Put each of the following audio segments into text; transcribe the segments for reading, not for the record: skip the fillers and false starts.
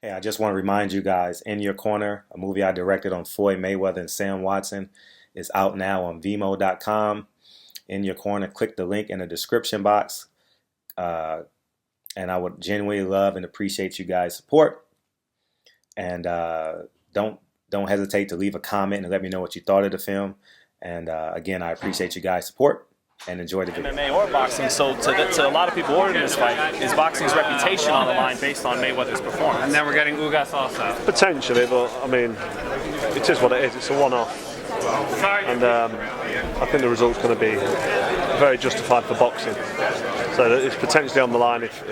Hey, I just want to remind you guys, In Your Corner, a movie I directed on Floyd Mayweather and Sam Watson, is out now on Vimeo.com. In Your Corner, click the link in the description box. And I would genuinely love and appreciate you guys' support. And don't hesitate to leave a comment and let me know what you thought of the film. And again, I appreciate you guys' support. And enjoy the video. MMA or boxing, so to a lot of people ordering this fight, is boxing's reputation on the line based on Mayweather's performance? And then we're getting Ugas also. Potentially, but I mean, it is what it is. It's a one-off. And I think the result's going to be very justified for boxing. So it's potentially on the line if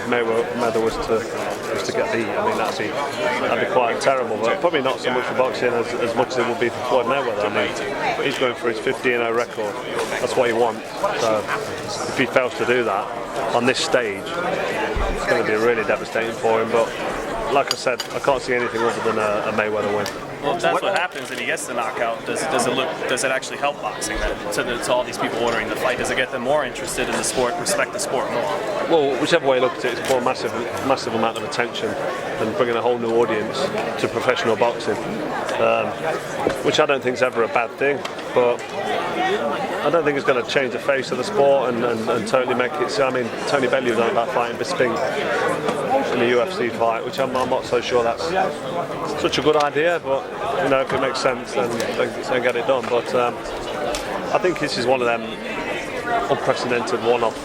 Mayweather was to get beat. I mean, that'd be quite terrible, but probably not so much for boxing as much as it would be for Floyd Mayweather. I mean, he's going for his 50-0 record. That's what he wants. So if he fails to do that on this stage, it's going to be really devastating for him. But like I said, I can't see anything other than a Mayweather win. Well, if that's what happens and he gets the knockout, does it actually help boxing then, to all these people ordering the fight? Does it get them more interested in the sport, respect the sport more? Well, whichever way you look at it, it's brought a massive amount of attention and bringing a whole new audience to professional boxing, which I don't think is ever a bad thing, but I don't think it's going to change the face of the sport and totally make it. So, I mean, Tony Bellew was on about fighting Bisping in the UFC fight, which I'm not so sure that's such a good idea, but you know, if it makes sense, then get it done. But I think this is one of them unprecedented one-off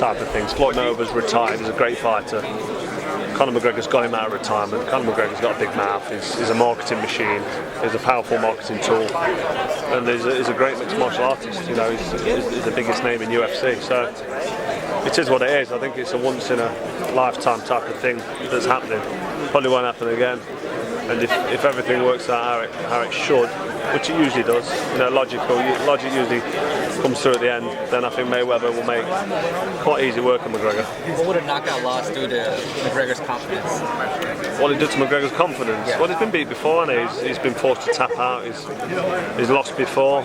type of things. Floyd Mayweather's retired. He's a great fighter. Conor McGregor's got him out of retirement. Conor McGregor's got a big mouth. He's a marketing machine. He's a powerful marketing tool, and he's a great mixed martial artist. You know, he's the biggest name in UFC. So it is what it is. I think it's a once-in-a-lifetime type of thing that's happening. Probably won't happen again. And if everything works out how it should, which it usually does, you know, logic usually comes through at the end, then I think Mayweather will make quite easy work of McGregor. What would a knockout loss do to McGregor's confidence? What it did to McGregor's confidence? Yeah. Well, he's been beat before, and he's been forced to tap out. He's lost before.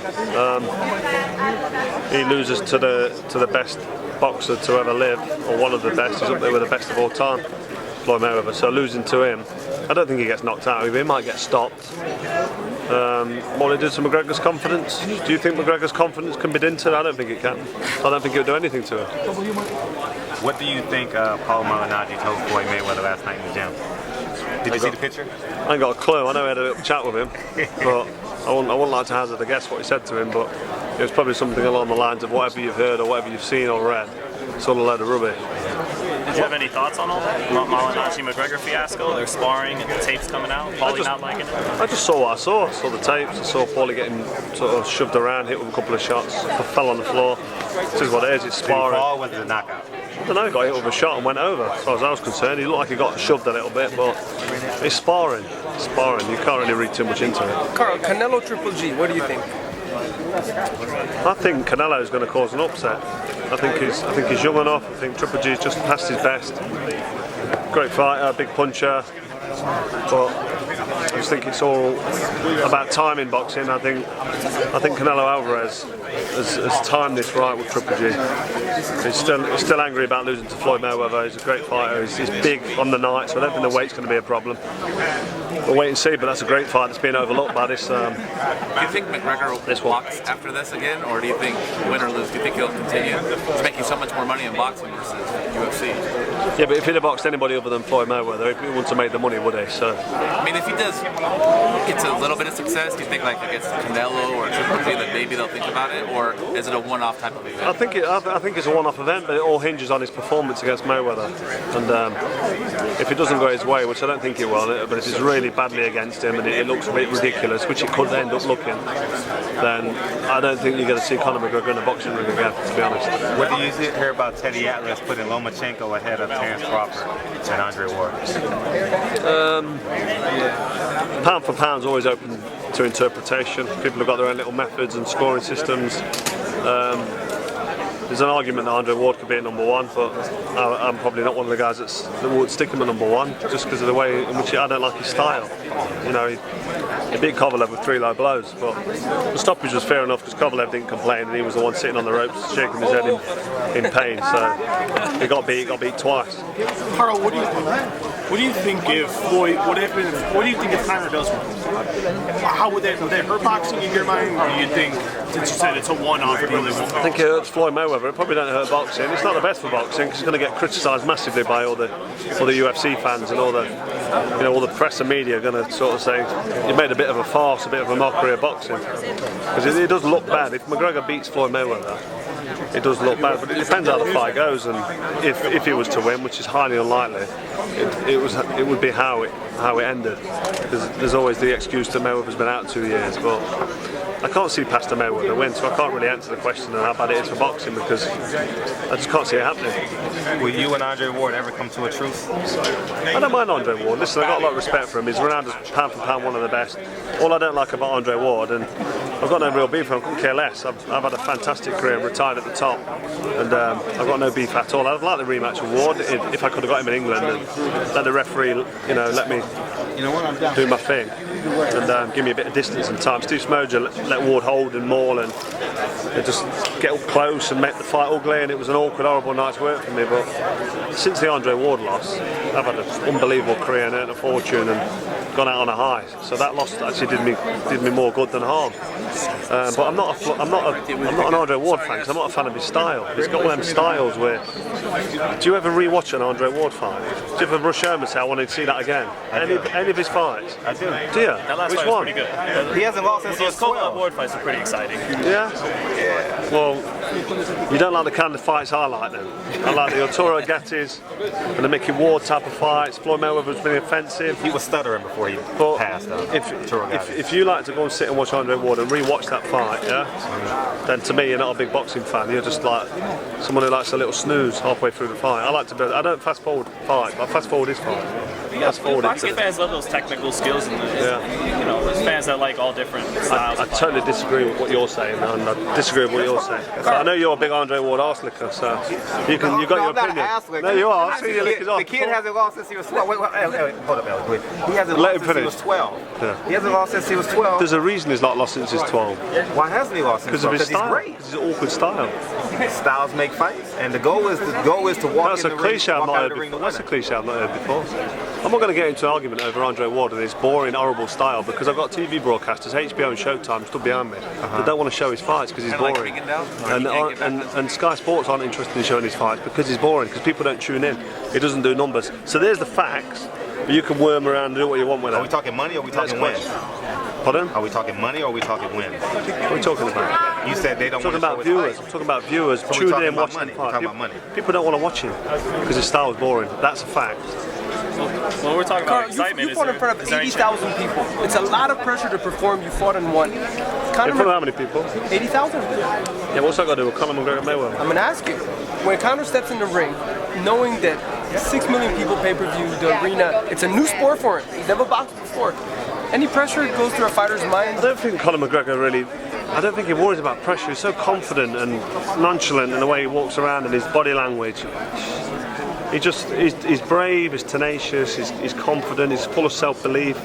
He loses to the best boxer to ever live, or one of the best. He's up there with the best of all time, Floyd Mayweather. So losing to him, I don't think he gets knocked out. He might get stopped. What it did to McGregor's confidence? Do you think McGregor's confidence can be dented? I don't think it can. I don't think it would do anything to him. What do you think Paul Malignaggi told Floyd Mayweather last night in the gym? Did you see the picture? I ain't got a clue. I know he had a little chat with him, but I wouldn't like to hazard a guess what he said to him, but it was probably something along the lines of whatever you've heard or whatever you've seen or read. It's all a load of rubbish. Did you have any thoughts on all that? Malignaggi-McGregor fiasco? They're sparring and the tape's coming out. Paulie not liking it? I just saw what I saw. I saw the tapes. I saw Paulie getting sort of shoved around, hit with a couple of shots, fell on the floor. This is what it is. It's sparring. Did he fall? Was it a knockout? I don't know. He got hit with a shot and went over. As far as I was concerned, he looked like he got shoved a little bit, but it's sparring. It's sparring. You can't really read too much into it. Carl, Canelo Triple G. What do you think? I think Canelo is going to cause an upset. I think he's young enough. I think Triple G's just past his best. Great fighter, big puncher, but I just think it's all about time in boxing. I think Canelo Alvarez has timed this right with Triple G. He's still angry about losing to Floyd Mayweather. He's a great fighter. He's big on the night, so I don't think the weight's going to be a problem. We'll wait and see, but that's a great fight that's being overlooked by this. Do you think McGregor will box after this again, or do you think, win or lose, do you think he'll continue? He's making so much more money in boxing versus UFC. Yeah, but if he'd have boxed anybody other than Floyd Mayweather, he wouldn't have made the money, would he? So, I mean, if he does get to a little bit of success, do you think like against Canelo or Triple G that maybe they'll think about it, or is it a one-off type of event? I think it's a one-off event, but it all hinges on his performance against Mayweather. And if it doesn't go his way, which I don't think it will, but if it's really badly against him and it looks a bit ridiculous, which it could end up looking, then I don't think you're going to see Conor McGregor in a boxing ring again, to be honest. What do you hear about Teddy Atlas putting Lomachenko ahead of Terence Crawford and Andre Ward? Pound for pound is always open to interpretation. People have got their own little methods and scoring systems. There's an argument that Andre Ward could be at number one, but I'm probably not one of the guys that would stick him at number one, just because of the way in which I don't like his style. You know, he beat Kovalev with 3 low blows, but the stoppage was fair enough because Kovalev didn't complain and he was the one sitting on the ropes shaking his head in pain. So he got beat twice. Carl, what do you think? What do you think if Floyd? What do you think if Conor does win? How would that hurt boxing in your mind? Or do you think, since you said it's a one-off, it really won't? I think it hurts Floyd Mayweather. It probably don't hurt boxing. It's not the best for boxing because it's going to get criticised massively by all the UFC fans and all the press and media are going to sort of say you made a bit of a farce, a bit of a mockery of boxing, because it does look bad. If McGregor beats Floyd Mayweather, it does look bad, but it depends how the fight goes, and if he was to win, which is highly unlikely, it would be how it ended. There's always the excuse that Mayweather's been out 2 years, but I can't see past a Mayweather win, so I can't really answer the question on how bad it is for boxing because I just can't see it happening. Will you and Andre Ward ever come to a truce? I don't mind Andre Ward. Listen, I've got a lot of respect for him. He's Ronaldo's pound for pound one of the best. All I don't like about Andre Ward, and I've got no real beef with him, I couldn't care less. I've had a fantastic career and retired at the top, and I've got no beef at all. I'd like the rematch with Ward if I could have got him in England and let the referee, let me do my thing and give me a bit of distance and time. Steve Smoger let Ward hold and maul and just get up close and make the fight ugly, and it was an awkward, horrible night's work for me. But since the Andre Ward loss, I've had an unbelievable career and earned a fortune and gone out on a high. So that loss actually did me more good than harm. But I'm not an Andre Ward fan because I'm not a fan of his style. He's got one of them styles where. Do you ever re-watch an Andre Ward fight? Do you ever rush home and say I want to see that again? Any of his fights? I do. Do you? That last Which fight one? was pretty good. He hasn't lost since he was 12. Ward fights are pretty exciting. Yeah? Well, you don't like the kind of fights I like then. I like the Arturo Gattis and the Mickey Ward type of fights. Floyd Mayweather's been offensive. He was stuttering before he passed. If you like to go and sit and watch Andre Ward and re-watch that fight, yeah, then to me you're not a big boxing fan. You're just like someone who likes a little snooze halfway through the fight. I don't fast forward fights, but I fast forward his fight. Boxing fans love those technical skills, and there's fans that like all different styles. I totally disagree with what you're saying, and I disagree with what you're saying. So I know you're a big Andre Ward arse licker, so you got your opinion. No, you are. See, you lick his off. The kid hasn't lost since he was 12. Wait, hold up, Elliot. He hasn't Let lost him since he was 12. Yeah. He hasn't lost since he was 12. There's a reason he's not lost since he's 12. Why hasn't he lost since 12? Because of his style. He's great. Because his awkward style. Styles make fights, and the goal is to walk in the ring. That's a cliche I've not heard before. I'm not going to get into an argument over Andre Ward and his boring, horrible style because I've got TV broadcasters, HBO and Showtime stood behind me. They don't want to show his fights because he's boring. And Sky Sports aren't interested in showing his fights because he's boring, because people don't tune in. He doesn't do numbers. So there's the facts, but you can worm around and do what you want with it. Are we talking money or are we talking win? Pardon? Are we talking money or are we talking win? What are we talking about? You said they don't I'm want to talking show about his viewers. fight. I'm talking about viewers So tuning in, watching the fight. Talking about money. People don't want to watch him because his style is boring. That's a fact. Well, we're talking about excitement. You fought in front of 80,000 people. It's a lot of pressure to perform. You fought and won. In front of how many people? 80,000. Yeah, what's that got to do with Conor McGregor Mayweather? I'm going to ask you. When Conor steps in the ring, knowing that 6 million people pay-per-view, the arena, it's a new sport for him. He's never boxed before. Any pressure goes through a fighter's mind? I don't think Conor McGregor really. I don't think he worries about pressure. He's so confident and nonchalant in the way he walks around and his body language. He's brave, he's tenacious, he's confident, he's full of self-belief,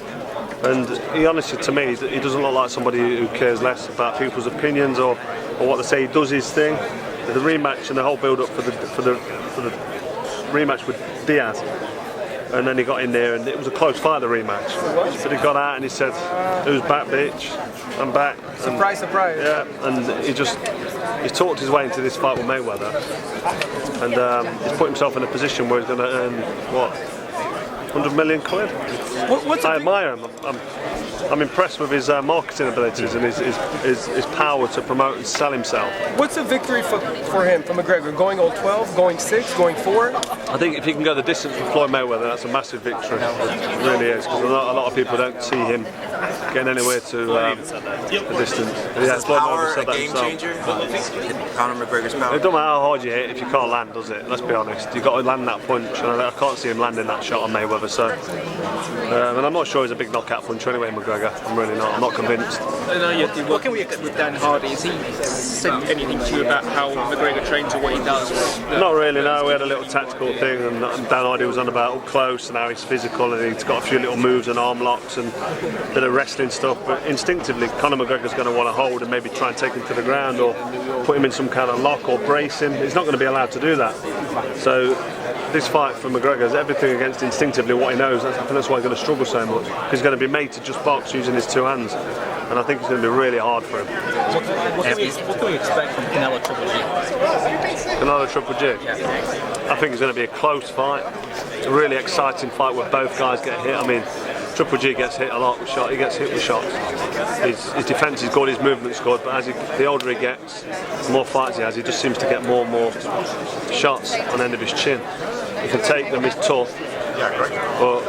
and he honestly, to me, he doesn't look like somebody who cares less about people's opinions or what they say. He does his thing. The rematch and the whole build-up for the rematch with Diaz, and then he got in there and it was a close fight, the rematch. But he got out and he said, "Who's back, bitch? I'm back." Surprise, surprise. Yeah, and he's talked his way into this fight with Mayweather, and he's put himself in a position where he's going to earn what, 100 million quid. I admire him. I'm impressed with his marketing abilities and his power to promote and sell himself. What's a victory for him, for McGregor? Going 0-12, going 6, going 4? I think if he can go the distance with Floyd Mayweather, that's a massive victory. It really is, because a lot of people don't see him getting anywhere to the distance. Is power a game changer? Conor McGregor's power? It doesn't matter how hard you hit if you can't land, does it? Let's be honest. You've got to land that punch, and I can't see him landing that shot on Mayweather. So, and I'm not sure he's a big knockout puncher anyway, McGregor. I'm really not. I'm not convinced. What can we expect with Dan Hardy? Has he said anything to you about how McGregor trains or what he does? Not really, no. We had a little tactical thing, and Dan Hardy was on about up close and how he's physical, and he's got a few little moves and arm locks and a bit of wrestling stuff. But instinctively, Conor McGregor's going to want to hold and maybe try and take him to the ground or put him in some kind of lock or brace him. He's not going to be allowed to do that. So this fight for McGregor is everything against instinctively what he knows. I think that's why he's going to struggle so much, because he's going to be made to just box using his two hands, and I think it's going to be really hard for him. What can we expect from Canelo Triple G? Canelo Triple G? Yeah. I think it's going to be a close fight. It's a really exciting fight where both guys get hit. I mean, Triple G gets hit a lot with shots. He gets hit with shots. His defence is good, his movement's good, but the older he gets, the more fights he has, he just seems to get more and more shots on the end of his chin. He can take them, he's tough, but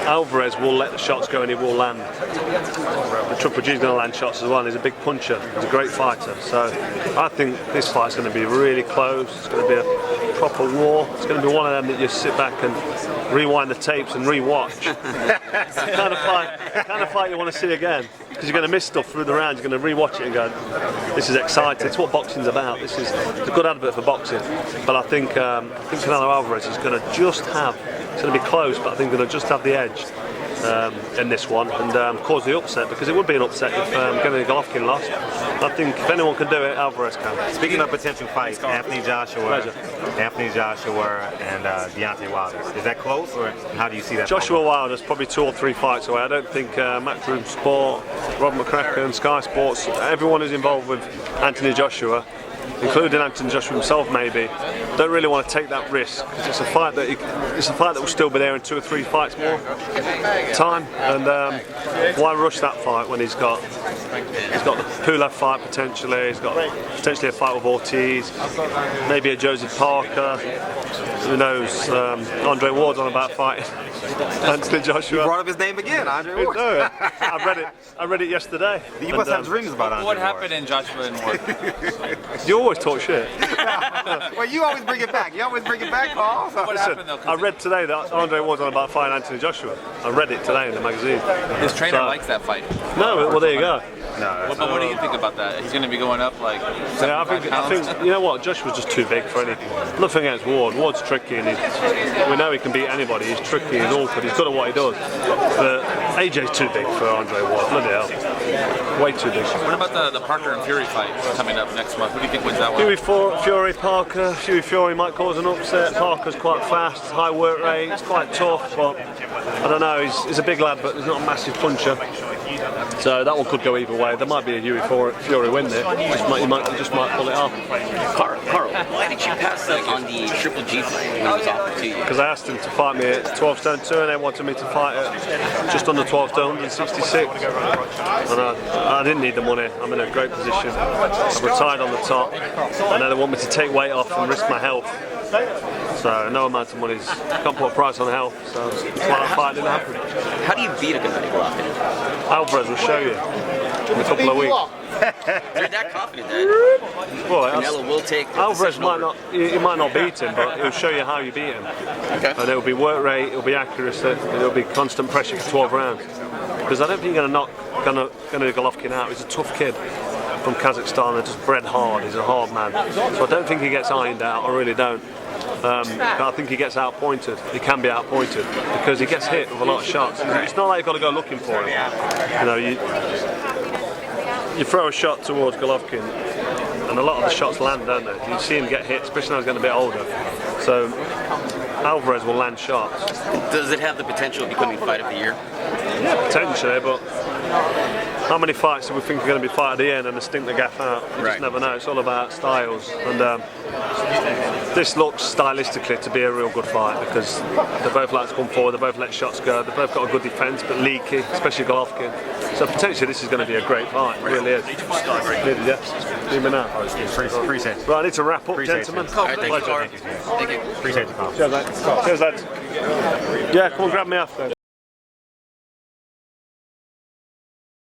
Alvarez will let the shots go and he will land. And Triple G is going to land shots as well, and he's a big puncher, he's a great fighter. So I think this fight's going to be really close, it's going to be a proper war. It's going to be one of them that you sit back and rewind the tapes and re-watch. It's the kind of fight you want to see again, because you're going to miss stuff through the round. You're going to re-watch it and go, this is exciting. It's what boxing's about. It's a good advert for boxing. But I think Canelo Alvarez is going to just have, it's going to be close, but I think going to just have the edge in this one and cause the upset, because it would be an upset if Gennady Golovkin lost. I think if anyone can do it, Alvarez can. Speaking of potential fights, Anthony Joshua and Deontay Wilder, is that close, or how do you see that? Joshua Wilder's probably 2 or 3 fights away. I don't think Matchroom Sport, Rob McCracken, Sky Sports, everyone who's involved with Anthony Joshua, including Anthony Joshua himself maybe, don't really want to take that risk, because it's a fight that will still be there in 2 or 3 fights more time, and why rush that fight when he's got the Pulev fight potentially, he's got potentially a fight with Ortiz, maybe a Joseph Parker, who knows, Andre Ward's on about fighting Anthony Joshua. You brought up his name again, Andre Ward. No, I read it yesterday. You must have dreams about Andre What Ward. happened in Joshua and Ward? You always talk shit. Well, you always bring it back. Paul. What happened though? I read today that Andre Ward's on about fighting Anthony Joshua. I read it today in the magazine. His trainer likes that fight. No, well there you go. But what do you think about that? He's going to be going up like 75 Yeah, I think you know what, Joshua's just too big for anything. Nothing against Ward. Ward's tricky, and we know he can beat anybody. He's tricky, he's awkward, he's good at what he does. But AJ's too big for Andre Ward. Bloody hell, way too big. What about the Parker and Fury fight coming up next month? Who do you think wins that one? Fury Parker. Fury might cause an upset. Parker's quite fast, high work rate, he's quite tough, but I don't know. He's a big lad, but he's not a massive puncher. So that one could go either way. There might be a Fury win there. He just might pull it off. Carl, why did you pass up on the Triple G fight when it was offered to you? Because I asked him to fight me at 12 stone 2, and they wanted me to fight at just under 12 stone, 166. And I didn't need the money. I'm in a great position. I've retired on the top, and now they want me to take weight off and risk my health. So no amount of money can't put a price on health. So that's why that fight didn't happen. How do you beat a Gennady Golovkin? Alvarez will show you in a couple of weeks. You're that confident that Canelo will take the Alvarez might not beat him, but he'll show you how you beat him. Okay. And it'll be work rate, it'll be accuracy, it'll be constant pressure for 12 rounds. Because I don't think you're going to knock Gennady Golovkin out. He's a tough kid from Kazakhstan, they're just bred hard, he's a hard man. So I don't think he gets ironed out, I really don't. But I think he gets outpointed. He can be outpointed because he gets hit with a lot of shots. It's not like you've got to go looking for him. You know, you throw a shot towards Golovkin, and a lot of the shots land, don't they? You see him get hit, especially now he's getting a bit older. So Alvarez will land shots. Does it have the potential of becoming fight of the year? Yeah, potentially, but how many fights do we think are going to be fight at the end and they stink the gaff out? You just never know. It's all about styles. And this looks stylistically to be a real good fight because they both like to come forward, they both let shots go, they both got a good defence but leaky, especially Golovkin. So potentially this is going to be a great fight. It really is. Really, yes. Leave me now. Appreciate it. Right, I need to wrap up, gentlemen. Thank you. Appreciate you, Carl. Cheers, mate. Cheers, lads. Yeah, come on, grab me after.